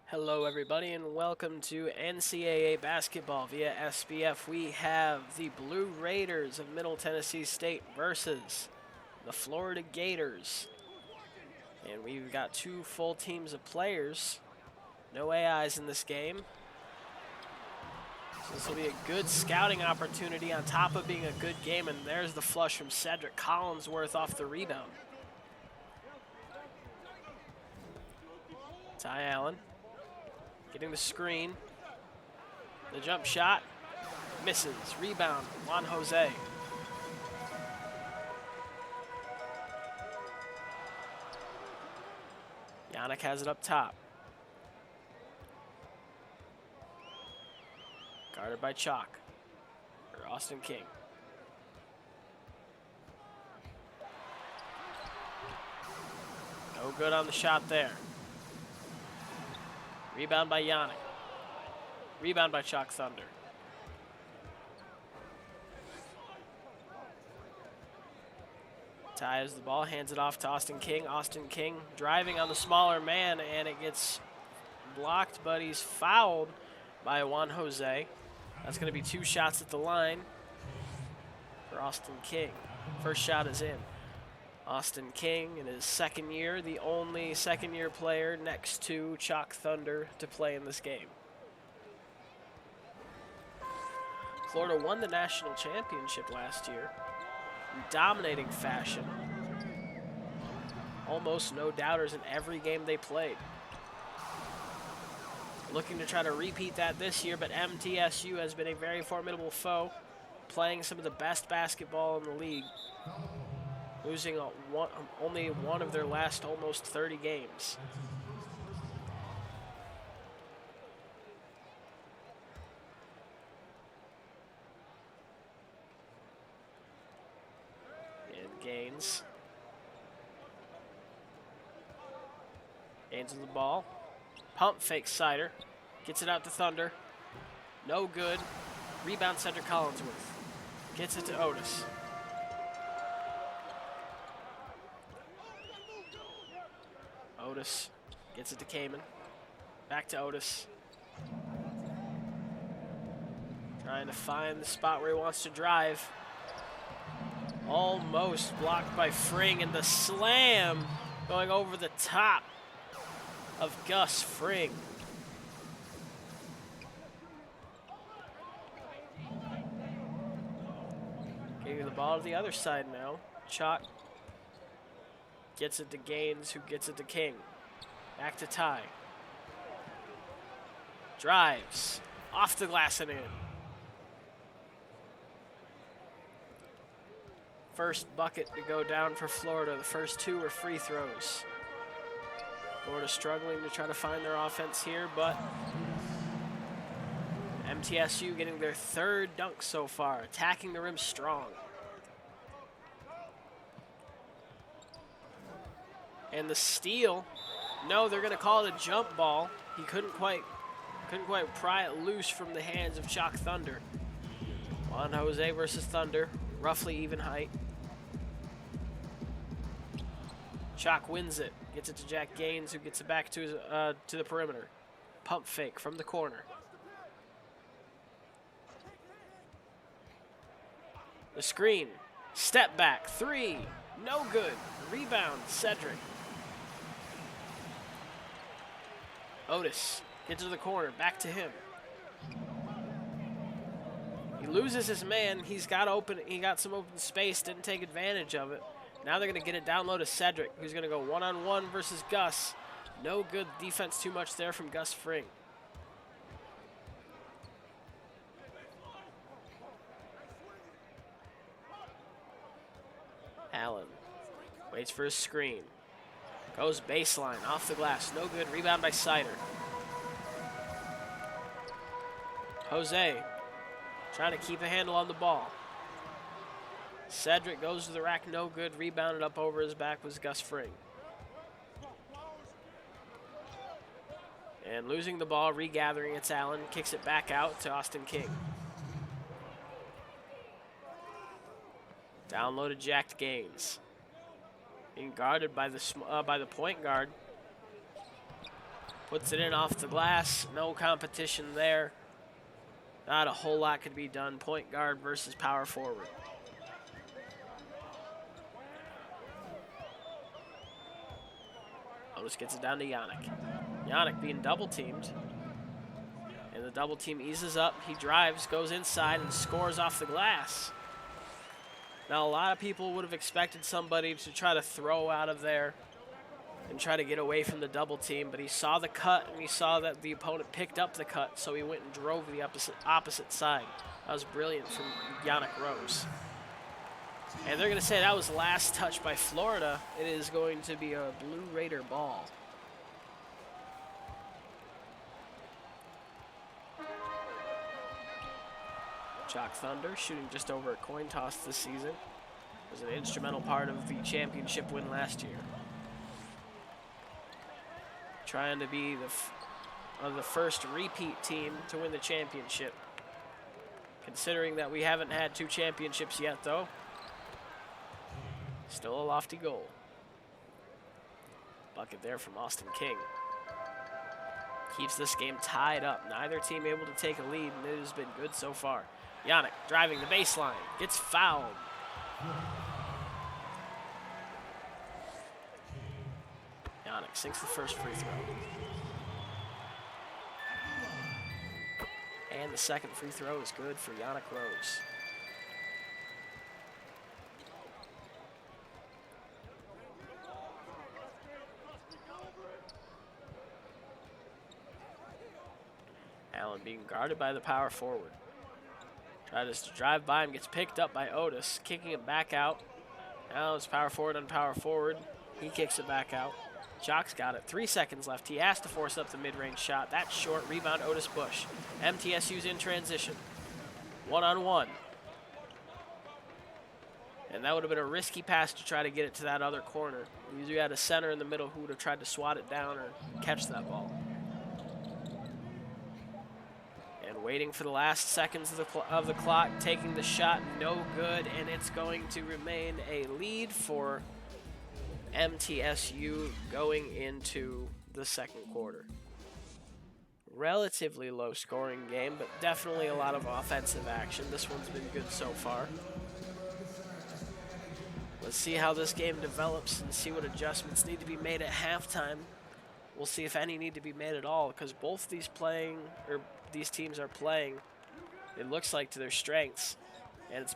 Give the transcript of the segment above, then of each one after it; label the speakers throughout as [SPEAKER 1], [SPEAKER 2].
[SPEAKER 1] Hello everybody and welcome to NCAA basketball via SBF. We have the Blue Raiders of Middle Tennessee State versus the Florida Gators. And we've got two full teams of players. No AIs in this game. So this will be a good scouting opportunity on top of being a good game. And there's the flush from Cedric Collinsworth off the rebound. Ty Allen. Getting the screen. The jump shot. Misses. Rebound. Juan Jose. Yannick has it up top. Guarded by Chalk. Or Austin King. No good on the shot there. Rebound by Yannick. Rebound by Chalk Thunder. Ty has the ball, hands it off to Austin King. Austin King driving on the smaller man, and it gets blocked, but he's fouled by Juan Jose. That's going to be two shots at the line for Austin King. First shot is in. Austin King in his second year, the only second-year player next to Chalk Thunder to play in this game. Florida won the national championship last year in dominating fashion. Almost no doubters in every game they played. Looking to try to repeat that this year, but MTSU has been a very formidable foe, playing some of the best basketball in the league. Losing only one of their last almost 30 games. And Gaines. Gaines with the ball. Pump fake Sider. Gets it out to Thunder. No good. Rebound Cedric Collinsworth. Gets it to Otis. Otis gets it to Kamen. Back to Otis. Trying to find the spot where he wants to drive. Almost blocked by Fring, and the slam going over the top of Gus Fring. Giving the ball to the other side now. Chalk gets it to Gaines, who gets it to King. Back to Ty. Drives. Off the glass and in. First bucket to go down for Florida. The first two were free throws. Florida struggling to try to find their offense here, but MTSU getting their third dunk so far. Attacking the rim strong. And the steal, no, they're going to call it a jump ball. He couldn't quite pry it loose from the hands of Chalk Thunder. Juan Jose versus Thunder, roughly even height. Chalk wins it, gets it to Jack Gaines, who gets it back to the perimeter. Pump fake from the corner. The screen, step back, three, no good. Rebound, Cedric. Otis gets to the corner, back to him. He loses his man. He got some open space, didn't take advantage of it. Now they're going to get it down low to Cedric, who's going to go one-on-one versus Gus. No good defense too much there from Gus Fring. Allen waits for his screen. Goes baseline, off the glass, no good. Rebound by Sider. Jose trying to keep a handle on the ball. Cedric goes to the rack, no good. Rebounded up over his back was Gus Fring. And losing the ball, regathering, it's Allen. Kicks it back out to Austin King. Down low to Jack Gaines. Being guarded by the point guard. Puts it in off the glass. No competition there. Not a whole lot could be done. Point guard versus power forward. Otis gets it down to Yannick. Yannick being double teamed. And the double team eases up. He drives, goes inside, and scores off the glass. Now, a lot of people would have expected somebody to try to throw out of there and try to get away from the double team, but he saw the cut, and he saw that the opponent picked up the cut, so he went and drove the opposite side. That was brilliant from Yannick Rose. And they're going to say that was last touch by Florida. It is going to be a Blue Raider ball. Chalk Thunder shooting just over a coin toss this season. Was an instrumental part of the championship win last year. Trying to be the first repeat team to win the championship. Considering that we haven't had 2 championships yet, though. Still a lofty goal. Bucket there from Austin King. Keeps this game tied up. Neither team able to take a lead, and it has been good so far. Yannick driving the baseline. Gets fouled. Yannick sinks the first free throw. And the second free throw is good for Yannick Rose. Allen being guarded by the power forward. Tries to drive by him, gets picked up by Otis, kicking it back out. Now it's power forward on power forward. He kicks it back out. Chalk's got it. 3 seconds left. He has to force up the mid-range shot. That's short. Rebound, Otis Bush. MTSU's in transition. 1-on-1. And that would have been a risky pass to try to get it to that other corner. You had a center in the middle who would have tried to swat it down or catch that ball. Waiting for the last seconds of the clock, taking the shot, no good, and it's going to remain a lead for MTSU going into the second quarter. Relatively low scoring game, but definitely a lot of offensive action. This one's been good so far. Let's see how this game develops and see what adjustments need to be made at halftime. We'll see if any need to be made at all, because both these teams are playing, it looks like, to their strengths, and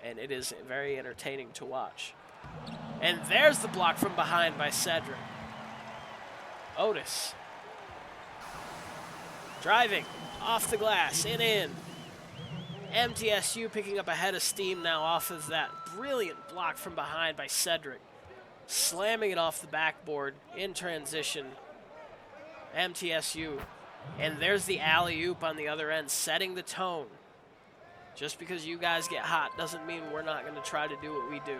[SPEAKER 1] it is very entertaining to watch. And there's the block from behind by Cedric. Otis driving off the glass and in. MTSU picking up a head of steam now off of that brilliant block from behind by Cedric. Slamming it off the backboard in transition. MTSU. And there's the alley-oop on the other end, setting the tone. Just because you guys get hot doesn't mean we're not going to try to do what we do.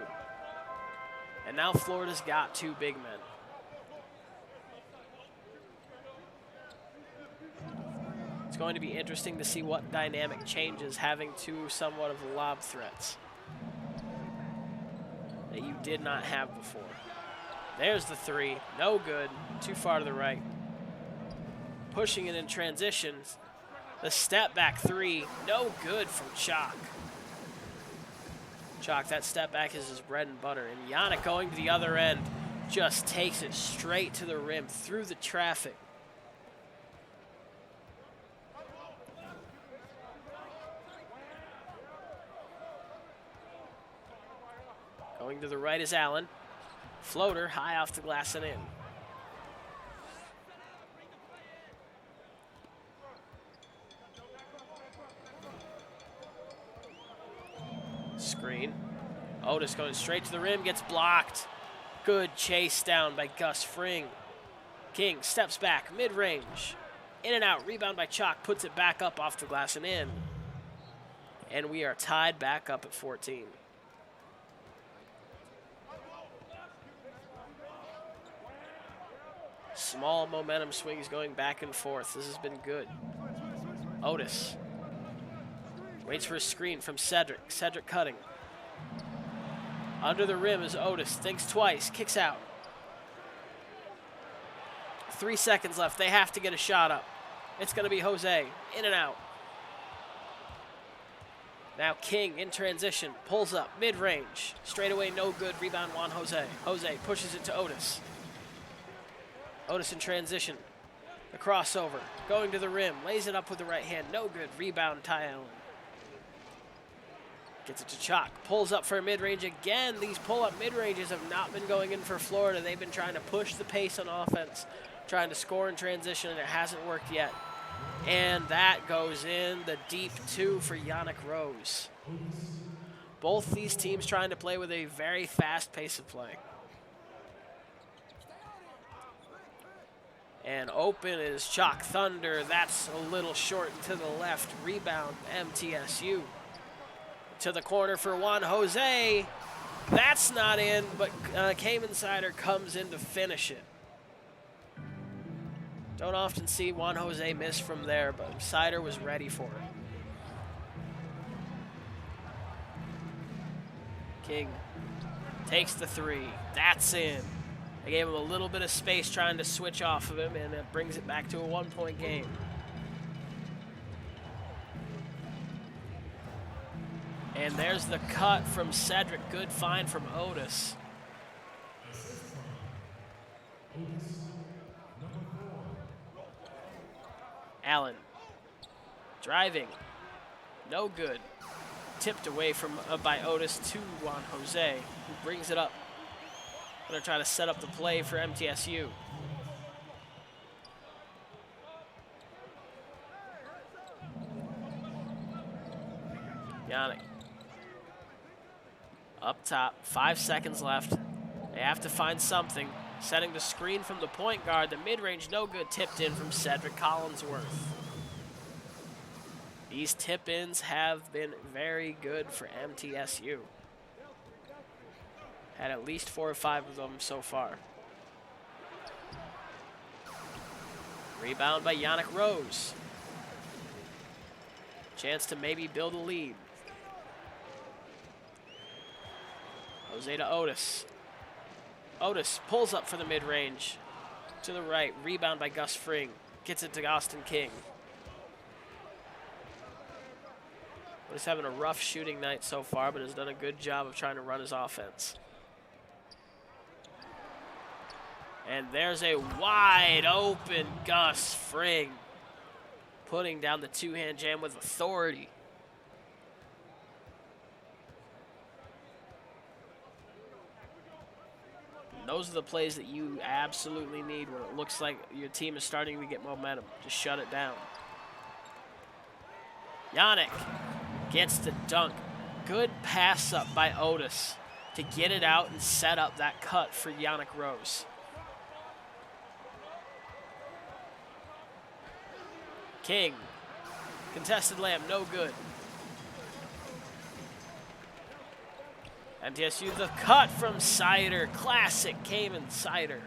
[SPEAKER 1] And now Florida's got 2 big men. It's going to be interesting to see what dynamic changes having 2 somewhat of lob threats that you did not have before. There's the 3. No good. Too far to the right. Pushing it in transitions. The step back 3. No good from Chalk. Chalk, that step back is his bread and butter. And Yannick going to the other end just takes it straight to the rim through the traffic. Going to the right is Allen. Floater high off the glass and in. Screen. Otis going straight to the rim, gets blocked. Good chase down by Gus Fring. King steps back, mid-range. In and out, rebound by Chalk, puts it back up off the glass and in. And we are tied back up at 14. Small momentum swings going back and forth. This has been good. Otis waits for a screen from Cedric. Cedric cutting. Under the rim is Otis. Thinks twice. Kicks out. 3 seconds left. They have to get a shot up. It's going to be Jose. In and out. Now King in transition. Pulls up. Mid-range. Straight away, no good. Rebound, Juan Jose. Jose pushes it to Otis. Otis in transition. The crossover. Going to the rim. Lays it up with the right hand. No good. Rebound, Ty Allen. Gets it to Chalk. Pulls up for a mid-range again. These pull-up mid-ranges have not been going in for Florida. They've been trying to push the pace on offense, trying to score in transition, and it hasn't worked yet. And that goes in. The deep 2 for Yannick Rose. Both these teams trying to play with a very fast pace of play. And open is Chalk Thunder. That's a little short to the left. Rebound, MTSU. To the corner for Juan Jose. That's not in, but Cayman Sider comes in to finish it. Don't often see Juan Jose miss from there, but Sider was ready for it. King takes the 3. That's in. They gave him a little bit of space trying to switch off of him, and it brings it back to a 1-point game. And there's the cut from Cedric. Good find from Otis. Allen. Driving. No good. Tipped away from by Otis to Juan Jose, who brings it up. Gonna try to set up the play for MTSU. Yannick. Up top, 5 seconds left. They have to find something. Setting the screen from the point guard. The mid-range, no good. Tipped in from Cedric Collinsworth. These tip-ins have been very good for MTSU. Had at least 4 or 5 of them so far. Rebound by Yannick Rose. Chance to maybe build a lead. Jose to Otis. Otis pulls up for the mid-range. To the right. Rebound by Gus Fring. Gets it to Austin King. He's having a rough shooting night so far, but has done a good job of trying to run his offense. And there's a wide open Gus Fring. Putting down the 2-hand jam with authority. And those are the plays that you absolutely need when it looks like your team is starting to get momentum. Just shut it down. Yannick gets the dunk. Good pass up by Otis to get it out and set up that cut for Yannick Rose. King. Contested layup, no good. MTSU, the cut from Sider. Classic Cayman Sider.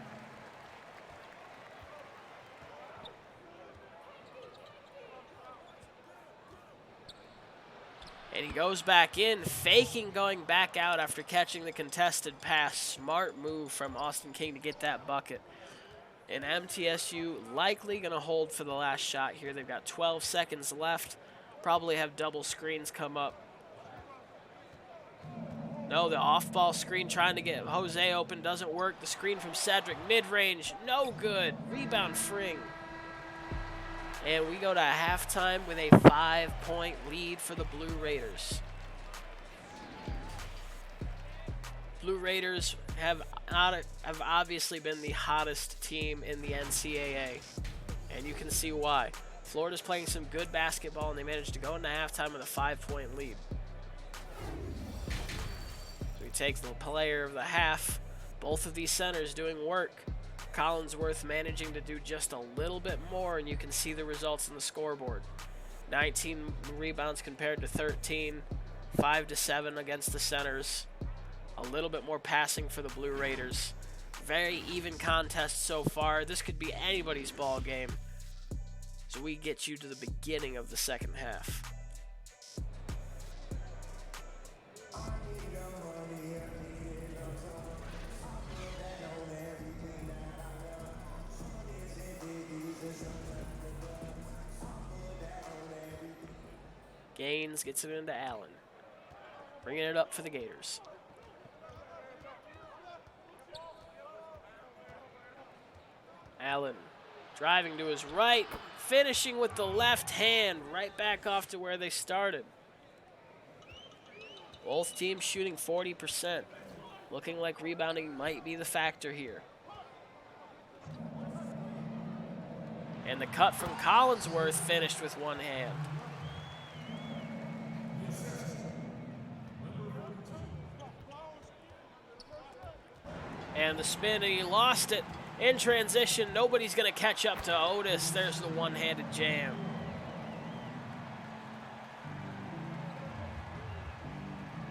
[SPEAKER 1] And he goes back in, faking going back out after catching the contested pass. Smart move from Austin King to get that bucket. And MTSU likely going to hold for the last shot here. They've got 12 seconds left. Probably have double screens come up. No, the off-ball screen trying to get Jose open doesn't work. The screen from Cedric, mid-range, no good. Rebound Fring. And we go to halftime with a 5-point lead for the Blue Raiders. Blue Raiders have obviously been the hottest team in the NCAA, and you can see why. Florida's playing some good basketball, and they managed to go into halftime with a 5-point lead. So we take the player of the half. Both of these centers doing work. Collinsworth managing to do just a little bit more, and you can see the results in the scoreboard. 19 rebounds compared to 13, 5-7 against the centers. A little bit more passing for the Blue Raiders. Very even contest so far. This could be anybody's ball game. So we get you to the beginning of the second half. Gaines gets it into Allen. Bringing it up for the Gators. Allen driving to his right, finishing with the left hand, right back off to where they started. Both teams shooting 40%. Looking like rebounding might be the factor here. And the cut from Collinsworth finished with one hand. And the spin, and he lost it. In transition, nobody's going to catch up to Otis. There's the one-handed jam.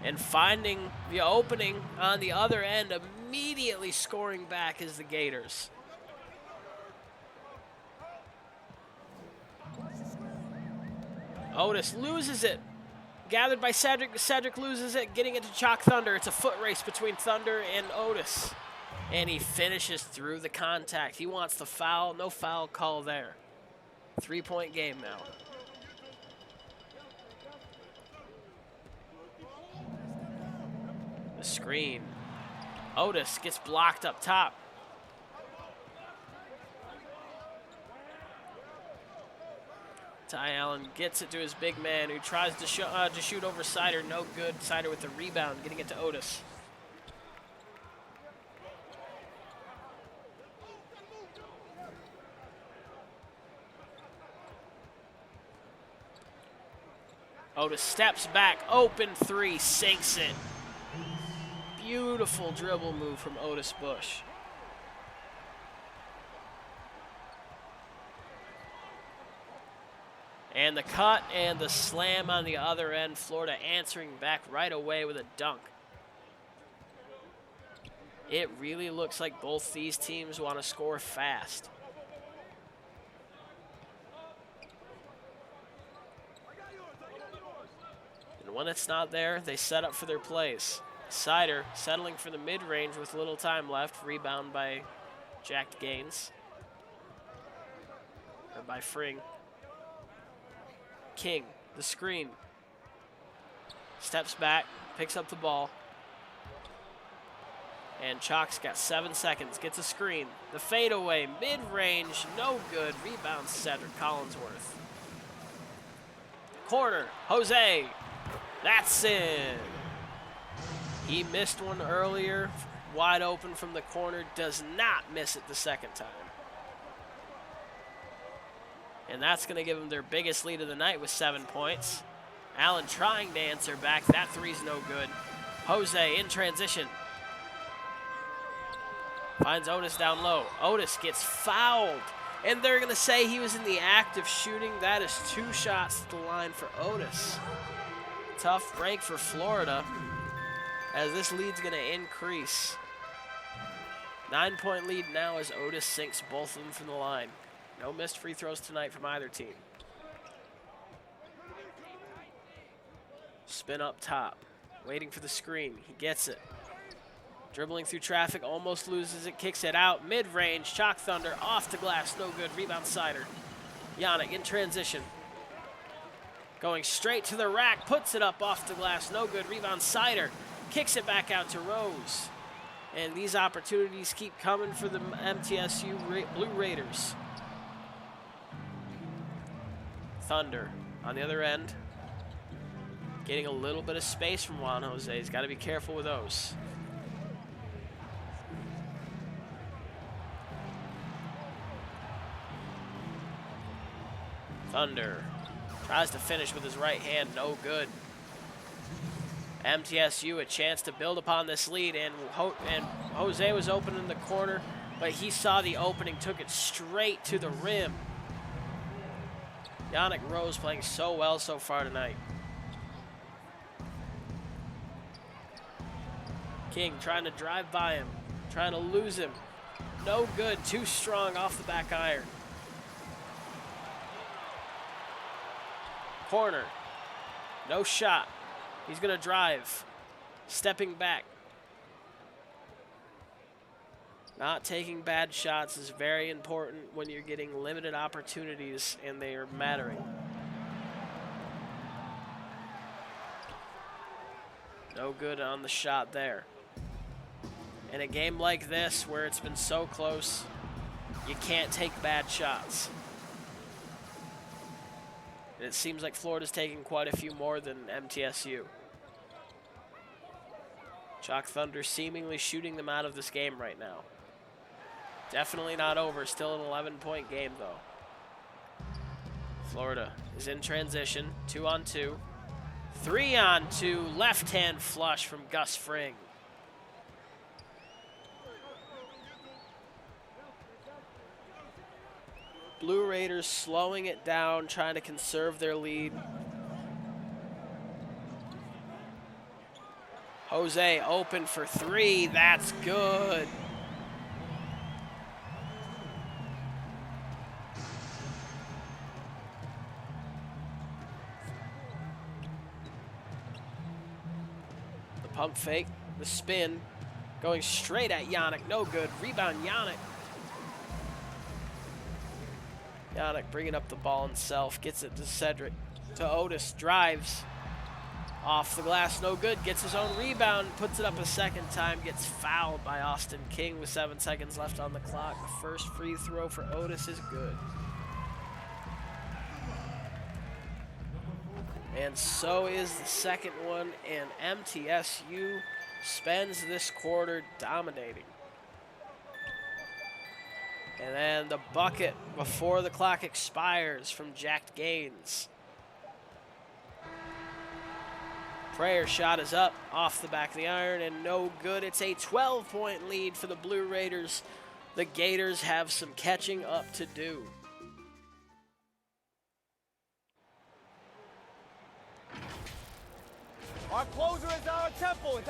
[SPEAKER 1] And finding the opening on the other end, immediately scoring back is the Gators. Otis loses it. Gathered by Cedric. Cedric loses it, getting it to Chalk Thunder. It's a foot race between Thunder and Otis. And he finishes through the contact. He wants the foul. No foul call there. 3-point game now. The screen. Otis gets blocked up top. Ty Allen gets it to his big man, who tries to shoot over Sider. No good. Sider with the rebound, getting it to Otis. Otis steps back, open three, sinks it. Beautiful dribble move from Otis Bush. And the cut and the slam on the other end. Florida answering back right away with a dunk. It really looks like both these teams want to score fast. And when it's not there, they set up for their plays. Sider settling for the mid-range with little time left. Rebound by Jack Gaines. Or by Fring. King, the screen. Steps back, picks up the ball. And Chalk's got 7 seconds, gets a screen. The fadeaway, mid-range, no good. Rebound Cedric Collinsworth. Corner, Jose. That's in. He missed one earlier, wide open from the corner. Does not miss it the second time. And that's going to give them their biggest lead of the night with 7 points. Allen trying to answer back. That three's no good. Jose in transition. Finds Otis down low. Otis gets fouled. And they're going to say he was in the act of shooting. That is 2 shots at the line for Otis. Tough break for Florida, as this lead's going to increase. 9-point lead now as Otis sinks both of them from the line. No missed free throws tonight from either team. Spin up top. Waiting for the screen. He gets it. Dribbling through traffic. Almost loses it. Kicks it out. Mid-range. Chalk Thunder. Off the glass. No good. Rebound Sider. Yannick in transition. Going straight to the rack. Puts it up off the glass. No good. Rebound Sider. Kicks it back out to Rose. And these opportunities keep coming for the MTSU Blue Raiders. Thunder on the other end. Getting a little bit of space from Juan Jose. He's got to be careful with those. Thunder tries to finish with his right hand. No good. MTSU a chance to build upon this lead, and Jose was open in the corner, but he saw the opening, took it straight to the rim. Yannick Rose playing so well so far tonight. King trying to drive by him, trying to lose him. No good, too strong off the back iron. Corner, no shot. He's gonna drive, stepping back. Not taking bad shots is very important when you're getting limited opportunities and they are mattering. No good on the shot there. In a game like this, where it's been so close, you can't take bad shots. And it seems like Florida's taking quite a few more than MTSU. Chalk Thunder seemingly shooting them out of this game right now. Definitely not over. Still an 11-point game, though. Florida is in transition. 2-on-2. 3-on-2. Left-hand flush from Gus Fring. Blue Raiders slowing it down, trying to conserve their lead. Jose open for three. That's good. The pump fake, the spin, going straight at Yannick. No good. Rebound, Yannick. Yannick bringing up the ball himself. Gets it to Cedric. To Otis. Drives. Off the glass, no good. Gets his own rebound, puts it up a second time, gets fouled by Austin King with 7 seconds left on the clock. The first free throw for Otis is good. And so is the second one, and MTSU spends this quarter dominating. And then the bucket before the clock expires from Jack Gaines. Prayer shot is up off the back of the iron and no good. It's a 12-point lead for the Blue Raiders. The Gators have some catching up to do.
[SPEAKER 2] Our closer is our temple.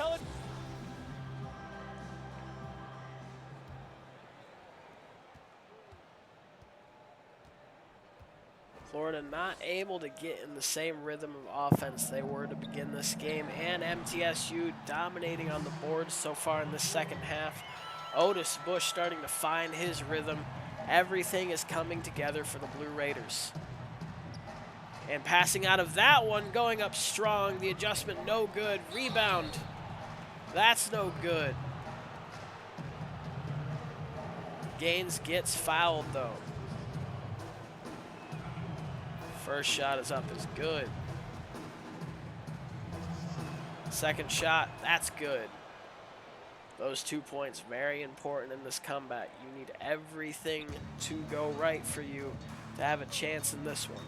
[SPEAKER 1] Florida not able to get in the same rhythm of offense they were to begin this game, and MTSU dominating on the board so far in the second half. Otis Bush starting to find his rhythm. Everything is coming together for the Blue Raiders. And passing out of that one, going up strong. The adjustment no good. Rebound. That's no good. Gaines gets fouled though. First shot is up, is good. Second shot, that's good. Those 2 points, very important in this comeback. You need everything to go right for you to have a chance in this one.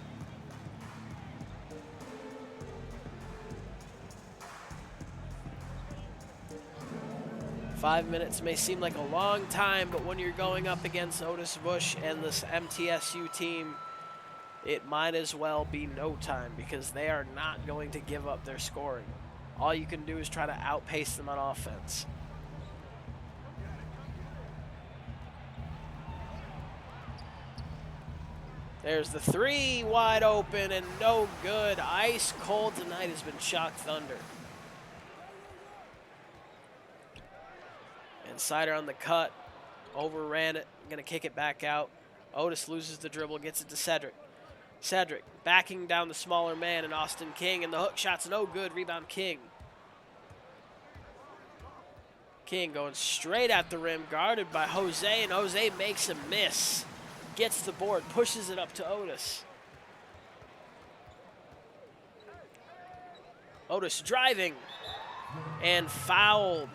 [SPEAKER 1] Five minutes may seem like a long time, but when you're going up against Otis Bush and this MTSU team, it might as well be no time because they are not going to give up their scoring. All you can do is try to outpace them on offense. There's the three, wide open and no good. Ice cold tonight has been Chalk Thunder. And Sider on the cut, overran it, gonna kick it back out. Otis loses the dribble, gets it to Cedric. Cedric backing down the smaller man and Austin King, and the hook shot's no good. Rebound King. King going straight at the rim, guarded by Jose, and Jose makes a miss. Gets the board, pushes it up to Otis. Otis driving and fouled.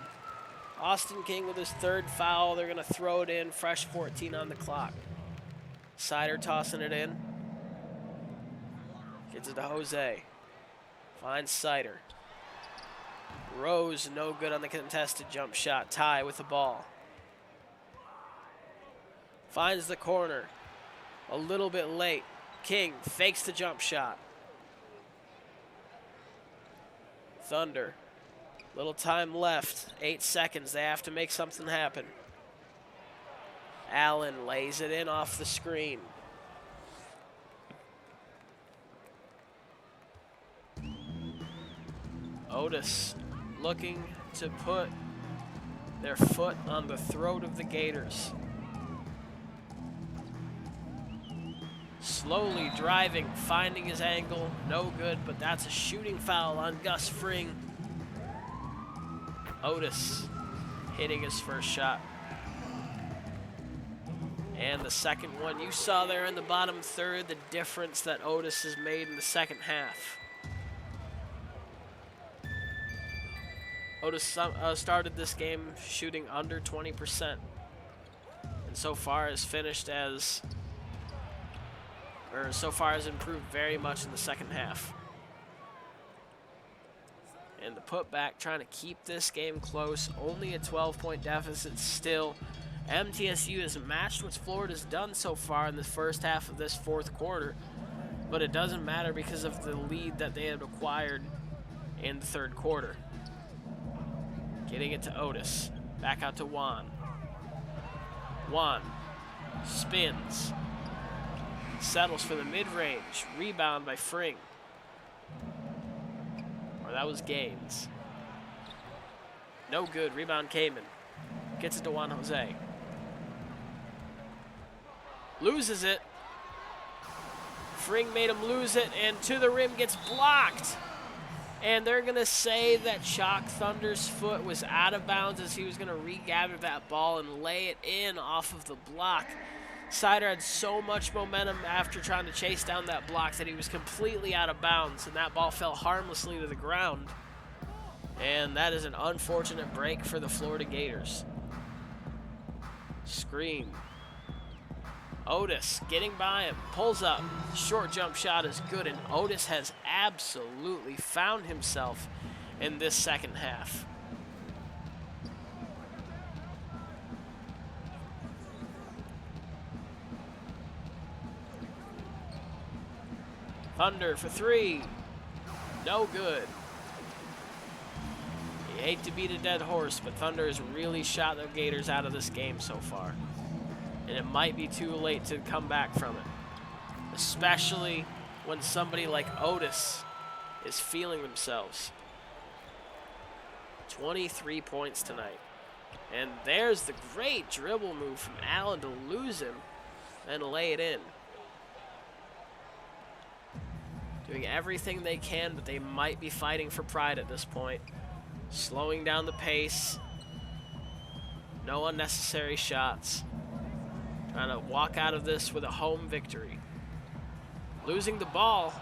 [SPEAKER 1] Austin King with his third foul. They're going to throw it in, fresh 14 on the clock. Sider tossing it in. Gets it to Jose. Finds Sider. Rose, no good on the contested jump shot. Ty with the ball. Finds the corner. A little bit late. King fakes the jump shot. Thunder. Little time left. 8 seconds. They have to make something happen. Allen lays it in off the screen. Otis looking to put their foot on the throat of the Gators. Slowly driving, finding his angle, no good, but that's a shooting foul on Gus Fring. Otis hitting his first shot. And the second one, you saw there in the bottom third the difference that Otis has made in the second half. Otis started this game shooting under 20%. And so far has improved very much in the second half. And the putback trying to keep this game close. Only a 12-point deficit still. MTSU has matched what Florida's done so far in the first half of this fourth quarter, but it doesn't matter because of the lead that they had acquired in the third quarter. Getting it to Otis. Back out to Juan. Juan spins. Settles for the mid-range. Rebound by Fring. Or that was Gaines. No good. Rebound Kamen. Gets it to Juan Jose. Loses it. Fring made him lose it, and to the rim gets blocked. And they're going to say that Chalk Thunder's foot was out of bounds as he was going to regather that ball and lay it in off of the block. Sider had so much momentum after trying to chase down that block that he was completely out of bounds, and that ball fell harmlessly to the ground. And that is an unfortunate break for the Florida Gators. Screen. Otis getting by him, pulls up, short jump shot is good, and Otis has absolutely found himself in this second half. Thunder for three, no good. You hate to beat a dead horse, but Thunder has really shot the Gators out of this game so far. And it might be too late to come back from it, especially when somebody like Otis is feeling themselves. 23 points tonight. And there's the great dribble move from Allen to lose him and lay it in. Doing everything they can, but they might be fighting for pride at this point. Slowing down the pace. No unnecessary shots. Trying to walk out of this with a home victory. Losing the ball.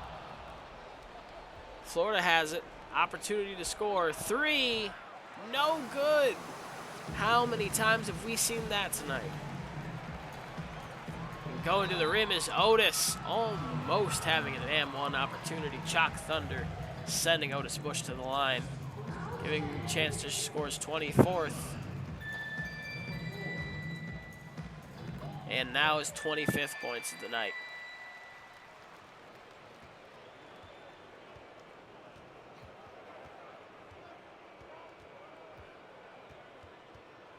[SPEAKER 1] Florida has it. Opportunity to score. Three. No good. How many times have we seen that tonight? And going to the rim is Otis. Almost having an M1 opportunity. Chalk Thunder sending Otis Bush to the line. Giving him a chance to score his 24th. And now his 25th points of the night.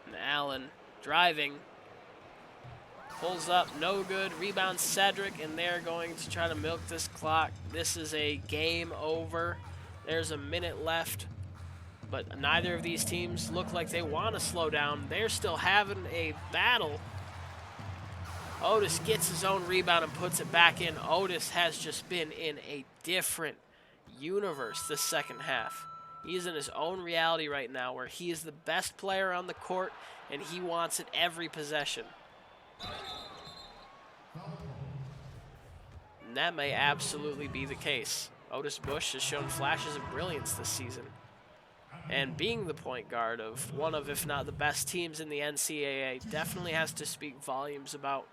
[SPEAKER 1] And Allen driving. Pulls up, no good. Rebound Cedric, and they're going to try to milk this clock. This is a game over. There's a minute left. But neither of these teams look like they want to slow down. They're still having a battle. Otis gets his own rebound and puts it back in. Otis has just been in a different universe this second half. He's in his own reality right now where he is the best player on the court and he wants it every possession. And that may absolutely be the case. Otis Bush has shown flashes of brilliance this season. And being the point guard of one of, if not the best teams in the NCAA, definitely has to speak volumes about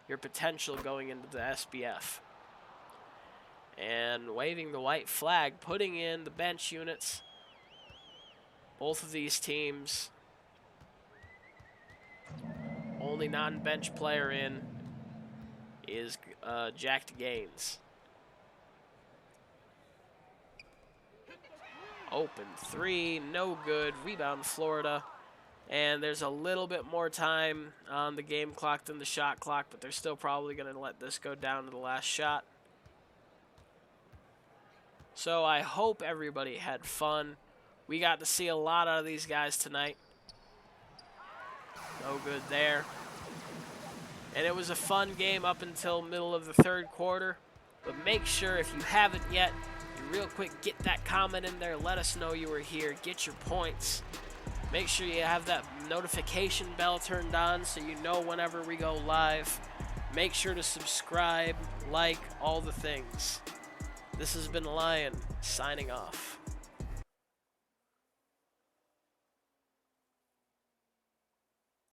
[SPEAKER 1] your potential going into the SBF. And waving the white flag, putting in the bench units. Both of these teams, only non-bench player in is Jack Gaines. Open three, no good. Rebound Florida. And there's a little bit more time on the game clock than the shot clock, but they're still probably going to let this go down to the last shot. So I hope everybody had fun. We got to see a lot out of these guys tonight. No good there. And it was a fun game up until middle of the third quarter. But make sure, if you haven't yet, real quick, get that comment in there. Let us know you were here. Get your points. Make sure you have that notification bell turned on so you know whenever we go live. Make sure to subscribe, like, all the things. This has been Lion, signing off.